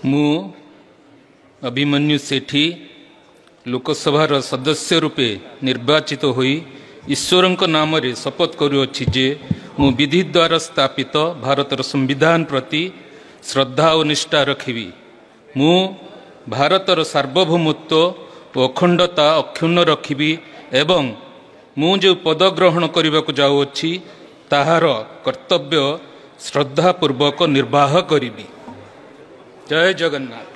मु अभिमन्यु सेठी लोकसभार सदस्य रूपे निर्वाचित होई ईश्वरंक नाम रे शपथ करुअछि जे मु विधि द्वारा स्थापित भारतर संविधान प्रति श्रद्धा और निष्ठा रखिबी। मु भारतर सार्वभौमत्व और अखंडता अक्षुण्ण रखिबी एवं मु जो पद ग्रहण करने को जाऊँगी ताहार कर्तव्य श्रद्धापूर्वक निर्वाह करिबी। जय जगन्नाथ।